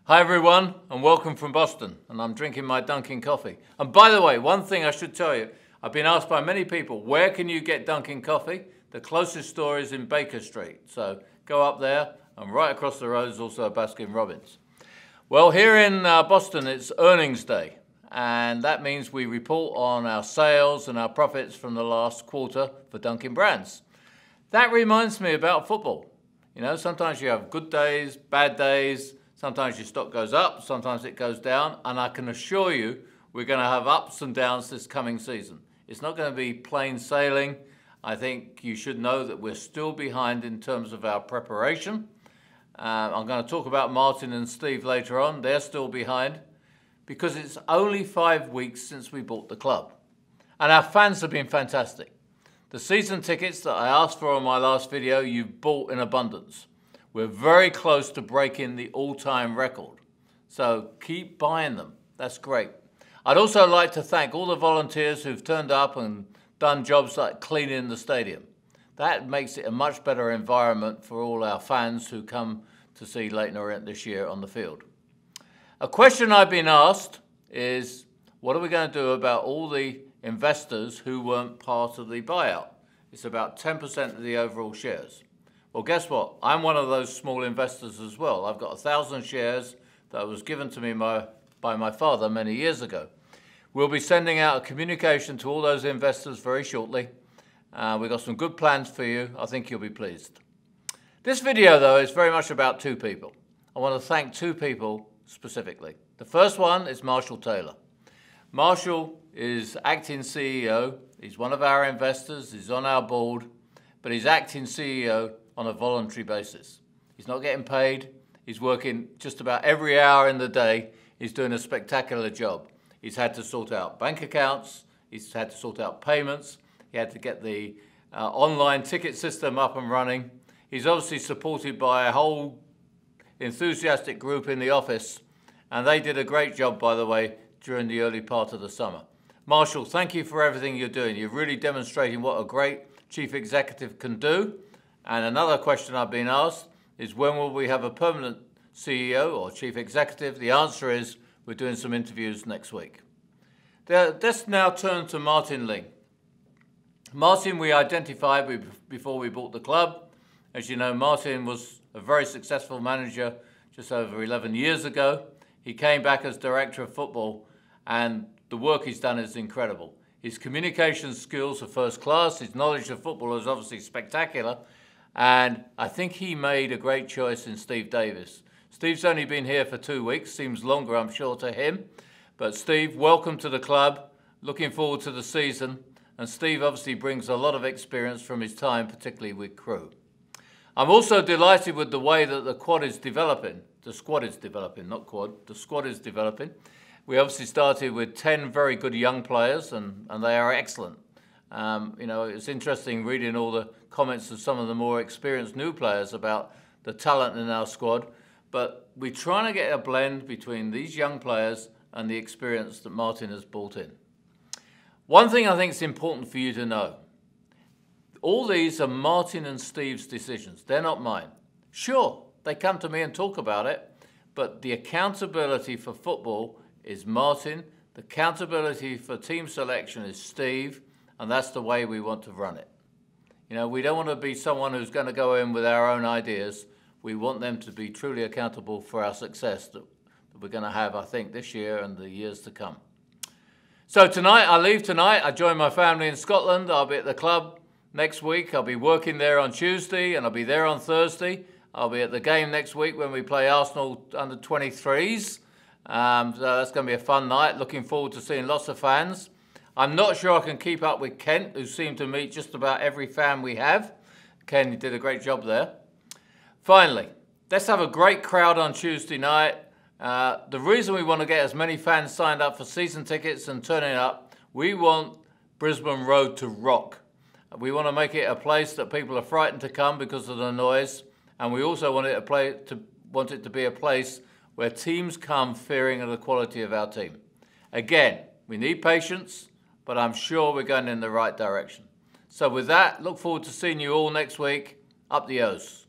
Hi everyone, and welcome from Boston, and I'm drinking my Dunkin' coffee. And by the way, one thing I should tell you, I've been asked by many people, where can you get Dunkin' coffee? The closest store is in Baker Street, so go up there, and right across the road is also a Baskin-Robbins. Well, here in Boston, it's earnings day, and that means we report on our sales and our profits from the last quarter for Dunkin' brands. That reminds me about football. You know, sometimes you have good days, bad days. Sometimes your stock goes up, sometimes it goes down, and I can assure you we're going to have ups and downs this coming season. It's not going to be plain sailing. I think you should know that we're still behind in terms of our preparation. I'm going to talk about Martin and Steve later on. They're still behind because it's only 5 weeks since we bought the club. And our fans have been fantastic. The season tickets that I asked for on my last video, you've bought in abundance. We're very close to breaking the all-time record. So keep buying them. That's great. I'd also like to thank all the volunteers who've turned up and done jobs like cleaning the stadium. That makes it a much better environment for all our fans who come to see Leyton Orient this year on the field. A question I've been asked is, what are we going to do about all the investors who weren't part of the buyout? It's about 10% of the overall shares. Well, guess what? I'm one of those small investors as well. I've got 1,000 shares that was given to me by my father many years ago. We'll be sending out a communication to all those investors very shortly. We've got some good plans for you. I think you'll be pleased. This video, though, is very much about two people. I want to thank two people specifically. The first one is Marshall Taylor. Marshall is acting CEO. He's one of our investors. He's on our board, but he's acting CEO on a voluntary basis. He's not getting paid. He's working just about every hour in the day. He's doing a spectacular job. He's had to sort out bank accounts. He's had to sort out payments. He had to get the online ticket system up and running. He's obviously supported by a whole enthusiastic group in the office, and they did a great job, by the way, during the early part of the summer. Marshall, thank you for everything you're doing. You're really demonstrating what a great chief executive can do. And another question I've been asked is, when will we have a permanent CEO or chief executive? The answer is, we're doing some interviews next week. Let's now turn to Martin Ling. Martin we identified before we bought the club. As you know, Martin was a very successful manager just over 11 years ago. He came back as director of football, and the work he's done is incredible. His communication skills are first class. His knowledge of football is obviously spectacular. And I think he made a great choice in Steve Davis. Steve's only been here for 2 weeks, seems longer, I'm sure, to him. But Steve, welcome to the club. Looking forward to the season. And Steve obviously brings a lot of experience from his time, particularly with Crew. I'm also delighted with the way that the squad is developing. The squad is developing, not quad. The squad is developing. We obviously started with 10 very good young players, and they are excellent. You know, it's interesting reading all the comments of some of the more experienced new players about the talent in our squad, but we're trying to get a blend between these young players and the experience that Martin has brought in. One thing I think is important for you to know, all these are Martin and Steve's decisions. They're not mine. Sure, they come to me and talk about it, but the accountability for football is Martin, the accountability for team selection is Steve, and that's the way we want to run it. You know, we don't want to be someone who's going to go in with our own ideas. We want them to be truly accountable for our success that we're going to have, I think, this year and the years to come. So tonight, I leave tonight. I join my family in Scotland. I'll be at the club next week. I'll be working there on Tuesday, and I'll be there on Thursday. I'll be at the game next week when we play Arsenal under 23s. So that's going to be a fun night. Looking forward to seeing lots of fans. I'm not sure I can keep up with Kent, who seemed to meet just about every fan we have. Ken did a great job there. Finally, let's have a great crowd on Tuesday night. The reason we want to get as many fans signed up for season tickets and turning up, we want Brisbane Road to rock. We want to make it a place that people are frightened to come because of the noise, and we also want it to be a place where teams come fearing of the quality of our team. Again, we need patience, but I'm sure we're going in the right direction. So with that, look forward to seeing you all next week. Up the O's.